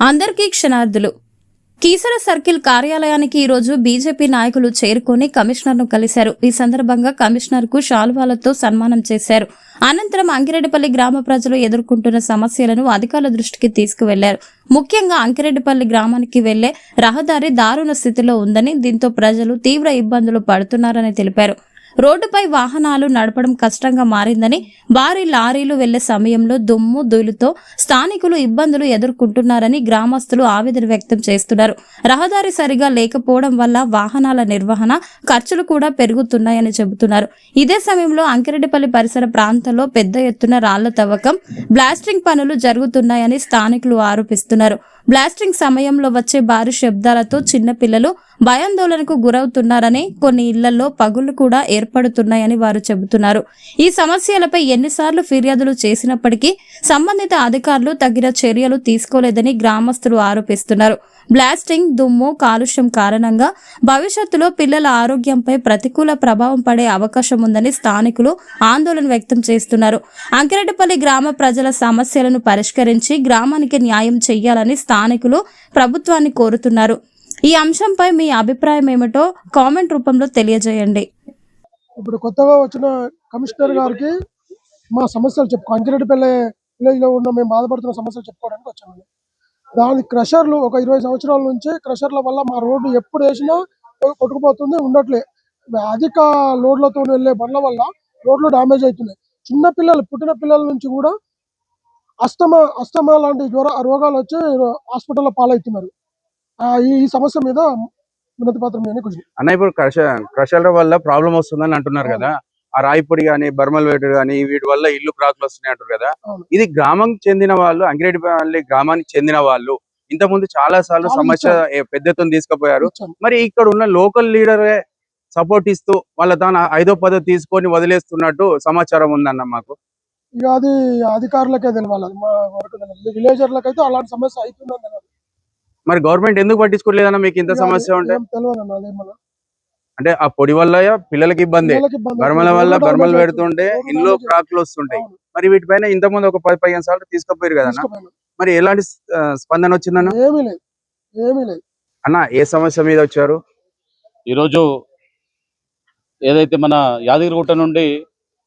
అందరికీ క్షణార్థులు. కీసర సర్కిల్ కార్యాలయానికి ఈరోజు బీజేపీ నాయకులు చేరుకుని కమిషనర్ను కలిశారు. ఈ సందర్భంగా కమిషనర్కు శాలువాలతో సన్మానం చేశారు. అనంతరం అంకిరెడ్డిపల్లి గ్రామ ప్రజలు ఎదుర్కొంటున్న సమస్యలను అధికారుల దృష్టికి తీసుకువెళ్లారు. ముఖ్యంగా అంకిరెడ్డిపల్లి గ్రామానికి వెళ్లే రహదారి దారుణ స్థితిలో ఉందని, దీంతో ప్రజలు తీవ్ర ఇబ్బందులు పడుతున్నారని తెలిపారు. రోడ్డుపై వాహనాలు నడపడం కష్టంగా మారిందని, భారీ లారీలు వెళ్లే సమయంలో దుమ్ము ధూళితో స్థానికులు ఇబ్బందులు ఎదుర్కొంటున్నారని గ్రామస్తులు ఆవేదన వ్యక్తం చేస్తున్నారు. రహదారి సరిగా లేకపోవడం వల్ల వాహనాల నిర్వహణ ఖర్చులు కూడా పెరుగుతున్నాయని చెబుతున్నారు. ఇదే సమయంలో అంకిరెడ్డిపల్లి పరిసర ప్రాంతాల్లో పెద్ద ఎత్తున రాళ్ల తవ్వకం, బ్లాస్టింగ్ పనులు జరుగుతున్నాయని స్థానికులు ఆరోపిస్తున్నారు. బ్లాస్టింగ్ సమయంలో వచ్చే భారీ శబ్దాలతో చిన్నపిల్లలు భయాందోళనకు గురవుతున్నారని, కొన్ని ఇళ్లలో పగుళ్లు కూడా ఏర్పడుతున్నాయని వారు చెబుతున్నారు. ఈ సమస్యలపై ఎన్నిసార్లు ఫిర్యాదులు చేసినప్పటికీ సంబంధిత అధికారులు తగిన చర్యలు తీసుకోలేదని గ్రామస్తులు ఆరోపిస్తున్నారు. బ్లాస్టింగ్, దుమ్ము, కాలుష్యం కారణంగా భవిష్యత్తులో పిల్లల ఆరోగ్యంపై ప్రతికూల ప్రభావం పడే అవకాశం ఉందని స్థానికులు ఆందోళన వ్యక్తం చేస్తున్నారు. అంకిరెడ్డిపల్లి గ్రామ ప్రజల సమస్యలను పరిష్కరించి గ్రామానికి న్యాయం చేయాలని స్థానికులు ప్రభుత్వాన్ని కోరుతున్నారు. ఈ అంశంపై మీ అభిప్రాయం ఏమిటో కామెంట్ రూపంలో తెలియజేయండి. ఇప్పుడు కొత్తగా వచ్చిన కమిషనర్ గారికి మా సమస్యలు అంకిరెడ్డిపల్లి విలేజ్ లో ఉన్న మేము బాధపడుతున్న సమస్యలు చెప్పుకోవడానికి వచ్చాము. దాని క్రషర్లు ఒక 20 సంవత్సరాల నుంచి క్రషర్ల వల్ల మా రోడ్డు ఎప్పుడు వేసినా కొట్టుకుపోతుంది, ఉండట్లే. అధిక లోడ్లతో వెళ్ళే బండ్ల వల్ల రోడ్లు డ్యామేజ్ అవుతున్నాయి. చిన్న పిల్లలు, పుట్టిన పిల్లల నుంచి కూడా అస్తమా లాంటి రోగాలు వచ్చి హాస్పిటల్లో పాలవుతున్నారు. ఈ సమస్య మీద వినతి పత్రం అన్న. ఇప్పుడు క్రషర్ల వల్ల ప్రాబ్లం వస్తుందని అంటున్నారు కదా, ఆ రాయిపొడి కానీ బర్మల్ వేటు కానీ వీటి వల్ల ఇల్లు క్రాక్లు వస్తున్నాయి అంటారు కదా. ఇది గ్రామం చెందిన వాళ్ళు, అంకిరెడ్డిపల్లి గ్రామానికి చెందిన వాళ్ళు ఇంతకుముందు చాలా సార్లు సమస్య పెద్ద ఎత్తున తీసుకుపోయారు. మరి ఇక్కడ ఉన్న లోకల్ లీడరే సపోర్ట్ ఇస్తూ వాళ్ళ తాను 5వ 10వ తీసుకొని వదిలేస్తున్నట్టు సమాచారం ఉందన్న మాకు. ఇక అది అధికారులకే తెలియాలి, మా వరకు విలేజర్లకైతే అలాంటి సమస్య అవుతుందని. మరి గవర్నమెంట్ ఎందుకు పట్టించుకోలేదన్న మీకు ఇంత సమస్య ఉంటే? తెలియదు. అంటే ఆ పొడి వల్ల పిల్లలకి ఇబ్బంది, బర్మల వల్ల బర్మలు పెడుతుంటే ఇంట్లో క్రాక్లు వస్తుంటాయి. మరి వీటిపైన ఇంతకుముందు ఒక 10-15 సార్లు తీసుకుపోయారు కదా, మరి ఎలాంటి స్పందన వచ్చిందన్న? ఏమీ లేదు అన్న. ఏ సమస్య మీద వచ్చారు ఈరోజు? ఏదైతే మన యాదగిరిగుట్ట నుండి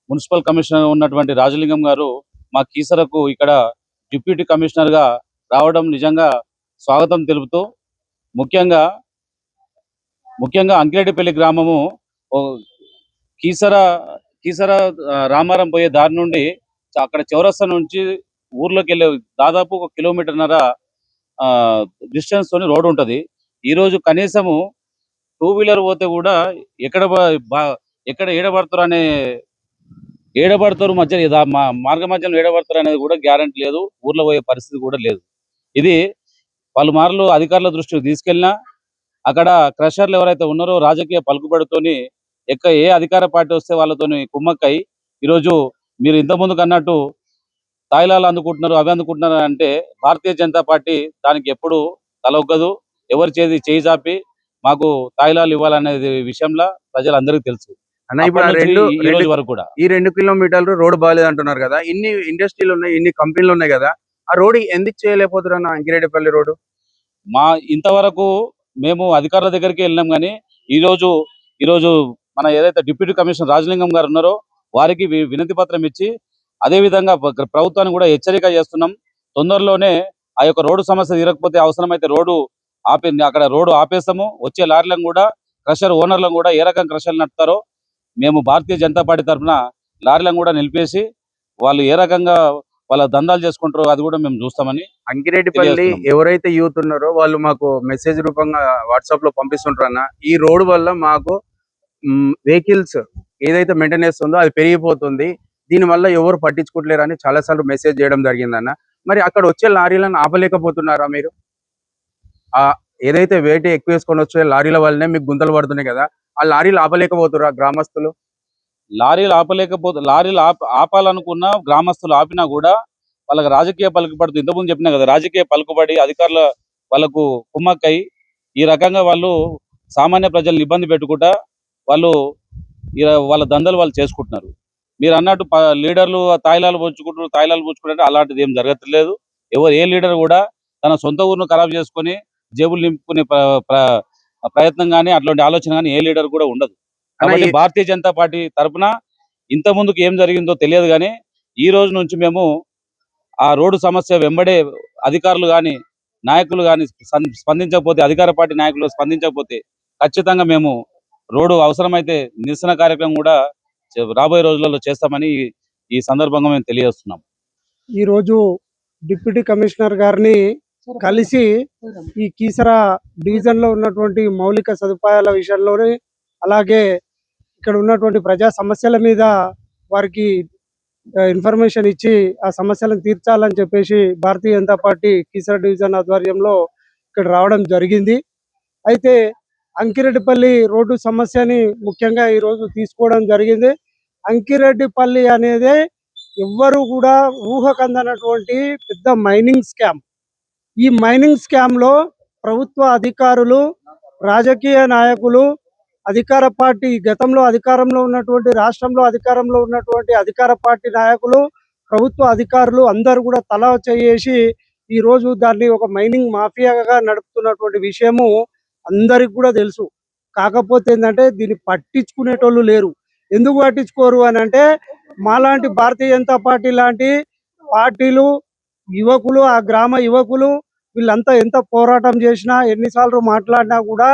మున్సిపల్ కమిషనర్ ఉన్నటువంటి రాజలింగం గారు మా కీసరకు ఇక్కడ డిప్యూటీ కమిషనర్ గా రావడం నిజంగా స్వాగతం తెలుపుతూ, ముఖ్యంగా అంకిరెడ్డిపల్లి గ్రామము కీసర రామారం పోయే దారి నుండి అక్కడ చౌరస్తా నుంచి ఊర్లోకి వెళ్ళే దాదాపు 1 కిలోమీటర్న్నర డిస్టెన్స్ తోని రోడ్ ఉంటుంది. ఈరోజు కనీసము 2 వీలర్ పోతే కూడా ఎక్కడ ఏడబడతారు మధ్య మార్గ మధ్యలో ఏడబడతారు అనేది కూడా గ్యారంటీ లేదు. ఊర్లో పోయే పరిస్థితి కూడా లేదు. ఇది పలుమార్లు అధికారుల దృష్టికి తీసుకెళ్ళినా అక్కడ క్రషర్లు ఎవరైతే ఉన్నారో రాజకీయ పలుకుబడితోని ఏ అధికార పార్టీ వస్తే వాళ్ళతోని కుమ్మక్కై ఈరోజు మీరు ఇంతకుముందుకు అన్నట్టు తాయిలాలు అందుకుంటున్నారు, అవి అందుకుంటున్నారు అంటే భారతీయ జనతా పార్టీ దానికి ఎప్పుడు తలొగ్గదు. ఎవరి చేయి చాపి మాకు తాయిలాలు ఇవ్వాలనేది విషయంలో ప్రజలందరికీ తెలుసు. అన్న, ఇప్పుడు ఈ రోజు వరకు కూడా ఈ 2 కిలోమీటర్లు రోడ్డు బాగాలేదు అంటున్నారు కదా. ఇన్ని ఇండస్ట్రీలు ఉన్నాయి, ఇన్ని కంపెనీలు ఉన్నాయి కదా, ఆ రోడ్డు ఎందుకు చేయలేకపోతున్నారు అన్న అంకిరెడ్డిపల్లి రోడ్డు? ఇంతవరకు మేము అధికారుల దగ్గరికి వెళ్ళినాం కానీ ఈరోజు మన ఏదైతే డిప్యూటీ కమిషనర్ రాజలింగం గారు ఉన్నారో వారికి వినతి పత్రం ఇచ్చి అదేవిధంగా ప్రభుత్వాన్ని కూడా హెచ్చరిక చేస్తున్నాం. తొందరలోనే ఆ యొక్క రోడ్డు సమస్య తీరకపోతే అవసరమైతే అక్కడ రోడ్డు ఆపేస్తాము. వచ్చే లారీలను కూడా క్రషర్ ఓనర్లను కూడా ఏ రకం క్రషర్లు నడుపుతారో మేము భారతీయ జనతా పార్టీ తరఫున లారీలను కూడా నిలిపేసి వాళ్ళు ఏ రకంగా వాళ్ళ దందాలు చేసుకుంటారో అది కూడా మేము చూస్తామని. అంకిరెడ్డిపల్లి ఎవరైతే యూత్ ఉన్నారో వాళ్ళు మాకు మెసేజ్ రూపంగా వాట్సాప్ లో పంపిస్తుంటారు అన్న. ఈ రోడ్డు వల్ల మాకు వెహికల్స్ ఏదైతే మెయింటెనెన్స్ ఉందో అది పెరిగిపోతుంది, దీని వల్ల ఎవరు పట్టించుకోవట్లేరు అని చాలా సార్లు మెసేజ్ చేయడం జరిగిందన్న. మరి అక్కడ వచ్చే లారీలను ఆపలేకపోతున్నారా మీరు? ఏదైతే వెయిట్ ఎక్కువ వేసుకొని వచ్చే లారీల వల్లనే మీకు గుంతలు పడుతున్నాయి కదా, ఆ లారీలు ఆపలేకపోతురా గ్రామస్తులు? లారీలు ఆపాలనుకున్న గ్రామస్తులు ఆపినా కూడా వాళ్ళకి రాజకీయ పలుకుబడి, ఇంతకుముందు చెప్పినా కదా, రాజకీయ పలుకుబడి అధికారుల వాళ్ళకు కుమ్మక్కై ఈ రకంగా వాళ్ళు సామాన్య ప్రజలను ఇబ్బంది పెట్టుకుంటా వాళ్ళ దందలు వాళ్ళు చేసుకుంటున్నారు. మీరు అన్నట్టు లీడర్లు తాయిలాలు పుచ్చుకుంటారు అంటే అలాంటిది ఏం జరగట్లేదు. ఏ లీడర్ కూడా తన సొంత ఊరును ఖరాబ్ చేసుకొని జేబులు నింపుకునే ప్రయత్నం కానీ అట్లాంటి ఆలోచన కానీ ఏ లీడర్ కూడా ఉండదు. కాబట్టి భారతీయ జనతా పార్టీ తరఫున ఇంత ముందుకు ఏం జరిగిందో తెలియదు, కానీ ఈ రోజు నుంచి మేము ఆ రోడ్డు సమస్య వెంబడే అధికారులు కానీ నాయకులు కానీ స్పందించకపోతే, అధికార పార్టీ నాయకులు స్పందించకపోతే ఖచ్చితంగా మేము రోడ్డు అవసరమైతే నిరసన కార్యక్రమం కూడా రాబోయే రోజులలో చేస్తామని ఈ సందర్భంగా మేము తెలియజేస్తున్నాం. ఈ రోజు డిప్యూటీ కమిషనర్ గారిని కలిసి ఈ కీసరా డివిజన్ లో ఉన్నటువంటి మౌలిక సదుపాయాల విషయంలోనే, అలాగే ఇక్కడ ఉన్నటువంటి ప్రజా సమస్యల మీద వారికి ఇన్ఫర్మేషన్ ఇచ్చి ఆ సమస్యలను తీర్చాలని చెప్పేసి భారతీయ జనతా పార్టీ కీసరా డివిజన్ ఆధ్వర్యంలో ఇక్కడ రావడం జరిగింది. అయితే అంకిరెడ్డిపల్లి రోడ్డు సమస్యని ముఖ్యంగా ఈ రోజు తీసుకోవడం జరిగింది. అంకిరెడ్డిపల్లి అనేది ఎవ్వరు కూడా ఊహకందనటువంటి పెద్ద మైనింగ్ స్కామ్. ఈ మైనింగ్ స్కామ్ లో ప్రభుత్వ అధికారులు, రాజకీయ నాయకులు, అధికార పార్టీ గతంలో అధికారంలో ఉన్నటువంటి రాష్ట్రంలో అధికారంలో ఉన్నటువంటి అధికార పార్టీ నాయకులు, ప్రభుత్వ అధికారులు అందరూ కూడా తల చేసి ఈ రోజు దాన్ని ఒక మైనింగ్ మాఫియాగా నడుపుతున్నటువంటి విషయము అందరికి కూడా తెలుసు. కాకపోతే ఏంటంటే దీన్ని పట్టించుకునేటోళ్ళు లేరు. ఎందుకు పట్టించుకోరు అని అంటే, మాలాంటి భారతీయ జనతా పార్టీ లాంటి పార్టీలు, యువకులు, ఆ గ్రామ యువకులు వీళ్ళంతా ఎంత పోరాటం చేసినా, ఎన్నిసార్లు మాట్లాడినా కూడా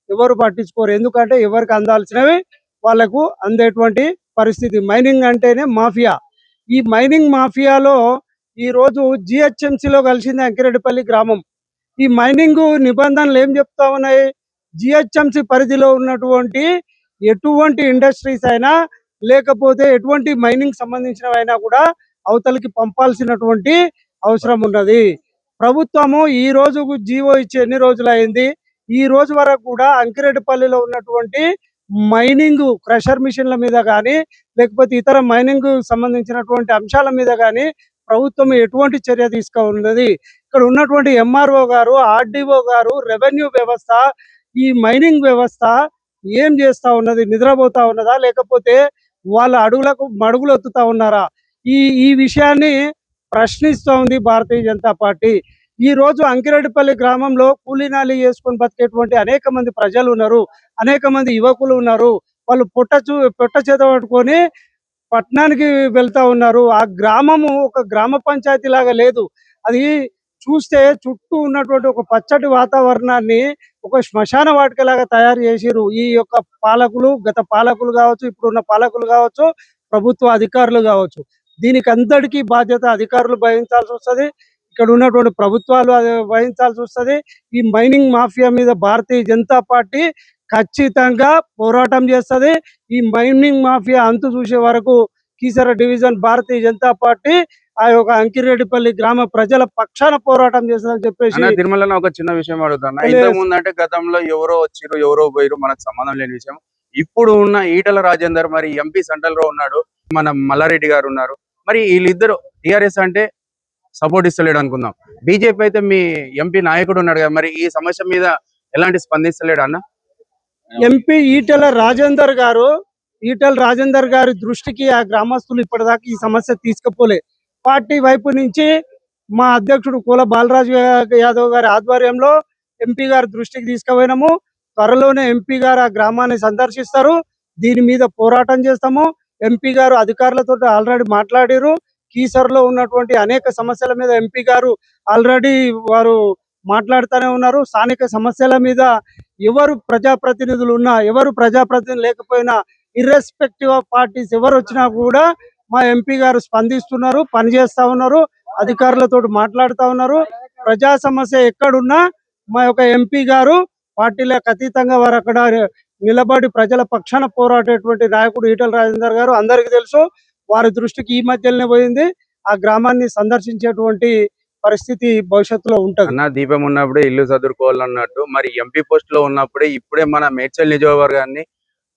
ఎవరు పట్టించుకోరు. ఎందుకంటే ఎవరికి అందాల్సినవి వాళ్ళకు అందేటువంటి పరిస్థితి. మైనింగ్ అంటేనే మాఫియా. ఈ మైనింగ్ మాఫియాలో ఈ రోజు జిహెచ్ఎంసీలో కలిసింది అంకిరెడ్డిపల్లి గ్రామం. ఈ మైనింగ్ నిబంధనలు ఏం చెప్తా ఉన్నాయి? జిహెచ్ఎంసీ పరిధిలో ఉన్నటువంటి ఎటువంటి ఇండస్ట్రీస్ అయినా, లేకపోతే ఎటువంటి మైనింగ్ సంబంధించినవైనా కూడా అవతలికి పంపాల్సినటువంటి అవసరం ఉన్నది. ప్రభుత్వము ఈ రోజు జీవో ఇచ్చి ఎన్ని రోజులైంది? ఈ రోజు వరకు కూడా అంకిరెడ్డిపల్లిలో ఉన్నటువంటి మైనింగ్ క్రషర్ మిషన్ల మీద కానీ, లేకపోతే ఇతర మైనింగ్ సంబంధించినటువంటి అంశాల మీద కానీ ప్రభుత్వం ఎటువంటి చర్య తీసుకున్నది? ఇక్కడ ఉన్నటువంటి ఎంఆర్ఓ గారు, ఆర్డీఓ గారు, రెవెన్యూ వ్యవస్థ, ఈ మైనింగ్ వ్యవస్థ ఏం చేస్తా ఉన్నది? నిద్రపోతా ఉన్నదా, లేకపోతే వాళ్ళ అడుగులకు మడుగులు ఎత్తుతా ఉన్నారా? ఈ ఈ విషయాన్ని ప్రశ్నిస్తూ ఉంది భారతీయ జనతా పార్టీ. ఈ రోజు అంకిరెడ్డిపల్లి గ్రామంలో కూలీనాలి చేసుకొని బతికేటువంటి అనేక మంది ప్రజలు ఉన్నారు, అనేక మంది యువకులు ఉన్నారు. వాళ్ళు పొట్ట చేత పట్టుకొని పట్టణానికి వెళ్తా ఉన్నారు. ఆ గ్రామము ఒక గ్రామ పంచాయతీ లాగా లేదు. అది చూస్తే చుట్టూ ఉన్నటువంటి ఒక పచ్చటి వాతావరణాన్ని ఒక శ్మశాన వాటికలాగా తయారు చేసిరు ఈ యొక్క పాలకులు, గత పాలకులు కావచ్చు, ఇప్పుడున్న పాలకులు కావచ్చు, ప్రభుత్వ అధికారులు కావచ్చు. దీనికి అందరికీ బాధ్యత అధికారులు వహించాల్సి వస్తుంది, ఇక్కడ ఉన్నటువంటి ప్రభుత్వాలు వహించాల్సి వస్తుంది. ఈ మైనింగ్ మాఫియా మీద భారతీయ జనతా పార్టీ ఖచ్చితంగా పోరాటం చేస్తుంది. ఈ మైనింగ్ మాఫియా అంతు చూసే వరకు కీసరా డివిజన్ భారతీయ జనతా పార్టీ ఆ యొక్క అంకిరెడ్డిపల్లి గ్రామ ప్రజల పక్షాన పోరాటం చేస్తుందని చెప్పేసి తిరుమల ఒక చిన్న విషయం అడుగుతున్నా. ఇంతకు ముందు అంటే గతంలో ఎవరో వచ్చిరు, ఎవరో పోయిరు, మనకు సంబంధం లేని విషయం. ఇప్పుడు ఉన్న ఈటల రాజేందర్ మరి ఎంపీ సెంట్రల్ లో ఉన్నాడు, మన మల్లారెడ్డి గారు ఉన్నారు. మరి వీళ్ళిద్దరు టిఆర్ఎస్ అంటే సపోర్ట్ ఇస్తలేడు అనుకుందాం, బీజేపీ అయితే మీ ఎంపీ నాయకుడు ఉన్నాడు కదా, మరి ఈ సమస్య మీద ఎలాంటి స్పందిస్తలేడు అన్న? ఎంపీ ఈటల రాజేందర్ గారి దృష్టికి ఆ గ్రామస్తులు ఇప్పటిదాకా ఈ సమస్య తీసుకుపోలే. పార్టీ వైపు నుంచి మా అధ్యక్షుడు కోల బాలరాజు యాదవ్ గారి ఆధ్వర్యంలో ఎంపీ గారి దృష్టికి తీసుకుపోయినాము. త్వరలోనే ఎంపీ గారు ఆ గ్రామాన్ని సందర్శిస్తారు. దీని మీద పోరాటం చేస్తాము. ఎంపీ గారు అధికారులతో ఆల్రెడీ మాట్లాడారు. కీసర్లో ఉన్నటువంటి అనేక సమస్యల మీద ఎంపీ గారు ఆల్రెడీ వారు మాట్లాడుతూనే ఉన్నారు. స్థానిక సమస్యల మీద ఎవరు ప్రజాప్రతినిధులు ఉన్నా, ఎవరు ప్రజాప్రతినిధులు లేకపోయినా, ఇర్రెస్పెక్టివ్ ఆఫ్ పార్టీస్ ఎవరు వచ్చినా కూడా మా ఎంపీ గారు స్పందిస్తున్నారు, పనిచేస్తా ఉన్నారు, అధికారులతో మాట్లాడుతూ ఉన్నారు. ప్రజా సమస్య ఎక్కడున్నా మా యొక్క ఎంపీ గారు పార్టీలకు అతీతంగా వారు అక్కడ నిలబడి ప్రజల పక్షాన పోరాడేటువంటి నాయకుడు ఈటల రాజేందర్ గారు అందరికీ తెలుసు. వారి దృష్టికి ఈ మధ్యలోనే పోయింది. ఆ గ్రామాన్ని సందర్శించేటువంటి పరిస్థితి భవిష్యత్తులో ఉంటుంది. అన్న దీపం ఉన్నప్పుడే ఇల్లు చదువుకోవాలన్నట్టు, మరి ఎంపీ పోస్ట్ లో ఉన్నప్పుడే ఇప్పుడే మన మేడ్చల్ నియోజకవర్గాన్ని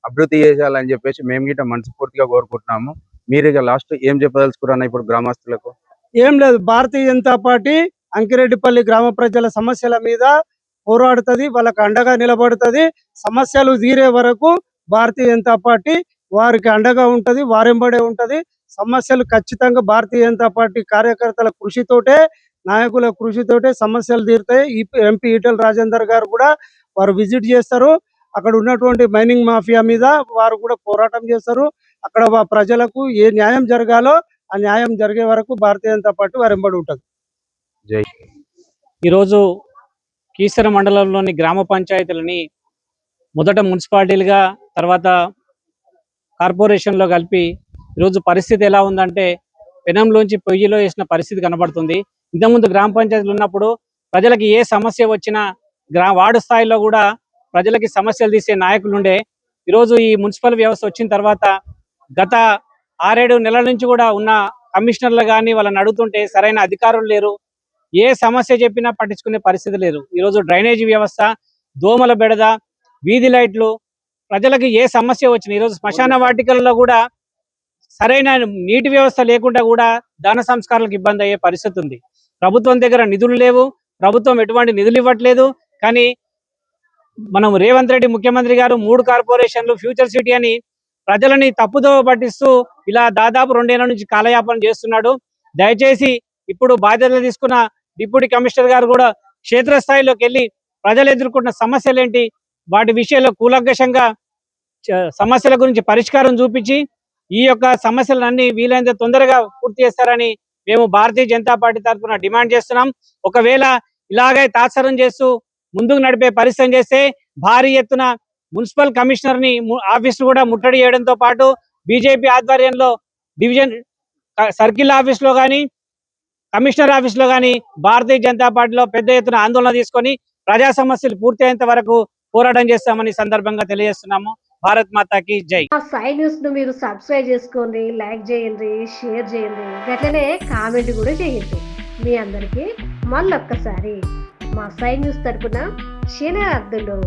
అభివృద్ధి చేయాలని చెప్పేసి మేము గిట్ట మనస్ఫూర్తిగా కోరుకుంటున్నాము. మీరు ఇక లాస్ట్ ఏం చెప్పదలుచుకున్నా ఇప్పుడు గ్రామస్తులకు? ఏం లేదు, భారతీయ జనతా పార్టీ అంకిరెడ్డిపల్లి గ్రామ ప్రజల సమస్యల మీద పోరాడుతుంది, వాళ్ళకి అండగా నిలబడుతుంది. సమస్యలు తీరే వరకు భారతీయ జనతా పార్టీ వారికి అండగా ఉంటది, వారెంబడే ఉంటది. సమస్యలు ఖచ్చితంగా భారతీయ జనతా పార్టీ కార్యకర్తల కృషితోటే నాయకుల కృషితోటే సమస్యలు తీరుతాయి. ఎంపీ ఈటెల రాజేందర్ గారు కూడా వారు విజిట్ చేస్తారు. అక్కడ ఉన్నటువంటి మైనింగ్ మాఫియా మీద వారు కూడా పోరాటం చేస్తారు. అక్కడ ప్రజలకు ఏ న్యాయం జరగాలో ఆ న్యాయం జరిగే వరకు భారతీయ జనతా పార్టీ వారు వెంబడి ఉంటుంది. జై ఈరోజు కీసర మండలంలోని గ్రామ పంచాయతీలని మొదట మున్సిపాలిటీలుగా తర్వాత కార్పొరేషన్లో కలిపి ఈరోజు పరిస్థితి ఎలా ఉందంటే పెనంలోంచి పొయ్యిలో వేసిన పరిస్థితి కనబడుతుంది. ఇంతకుముందు గ్రామ పంచాయతీలు ఉన్నప్పుడు ప్రజలకి ఏ సమస్య వచ్చినా వార్డు స్థాయిలో కూడా ప్రజలకి సమస్యలు తీసే నాయకులు ఉండే. ఈరోజు ఈ మున్సిపల్ వ్యవస్థ వచ్చిన తర్వాత గత 6-7 నెలల నుంచి కూడా ఉన్న కమిషనర్లు కానీ వాళ్ళని అడుగుతుంటే సరైన అధికారులు లేరు. ఏ సమస్య చెప్పినా పట్టించుకునే పరిస్థితి లేదు. ఈరోజు డ్రైనేజీ వ్యవస్థ, దోమల బెడద, వీధి లైట్లు, ప్రజలకు ఏ సమస్య వచ్చినా ఈరోజు శ్మశాన వాటికల్లో కూడా సరైన నీటి వ్యవస్థ లేకుండా కూడా దాన సంస్కారాలకు ఇబ్బంది అయ్యే పరిస్థితి ఉంది. ప్రభుత్వం దగ్గర నిధులు లేవు, ప్రభుత్వం ఎటువంటి నిధులు ఇవ్వట్లేదు. కానీ మనం రేవంత్ రెడ్డి ముఖ్యమంత్రి గారు 3 కార్పొరేషన్లు ఫ్యూచర్ సిటీ అని ప్రజలని తప్పుదో పట్టిస్తూ ఇలా దాదాపు 2 ఏళ్ల నుంచి కాలయాపన చేస్తున్నాడు. దయచేసి ఇప్పుడు బాధ్యతలు తీసుకున్న డిప్యూటీ కమిషనర్ గారు కూడా క్షేత్రస్థాయిలోకి వెళ్ళి ప్రజలు ఎదుర్కొంటున్న సమస్యలు ఏంటి, వాటి విషయంలో కూలంకషంగా సమస్యల గురించి పరిష్కారం చూపించి ఈ యొక్క సమస్యలన్నీ వీలైనంత తొందరగా పూర్తి చేస్తారని మేము భారతీయ జనతా పార్టీ తరఫున డిమాండ్ చేస్తున్నాం. ఒకవేళ ఇలాగే తాత్సరం చేస్తూ ముందుకు నడిపే పరిశ్రమ చేస్తే భారీ ఎత్తున మున్సిపల్ కమిషనర్ ని ఆఫీస్ కూడా ముట్టడి చేయడంతో పాటు బీజేపీ ఆధ్వర్యంలో డివిజన్ సర్కిల్ ఆఫీస్ లో కానీ కమిషనర్ ఆఫీస్ లో కానీ భారతీయ జనతా పార్టీలో పెద్ద ఎత్తున ఆందోళన తీసుకొని ప్రజా సమస్యలు పూర్తయ్యేంత వరకు పోరాటం చేస్తామని సందర్భంగా తెలియజేస్తున్నాము. భారత్ మాతాకి జై. ఆ సై న్యూస్ ను మీరు సబ్స్క్రైబ్ చేసుకోండి, లైక్ చేయండి, షేర్ చేయండి, అట్లనే కామెంట్ కూడా చేయండి. మీ అందరికి మళ్ళొక్కసారి మా సై న్యూస్ తరపున శనార్థులు.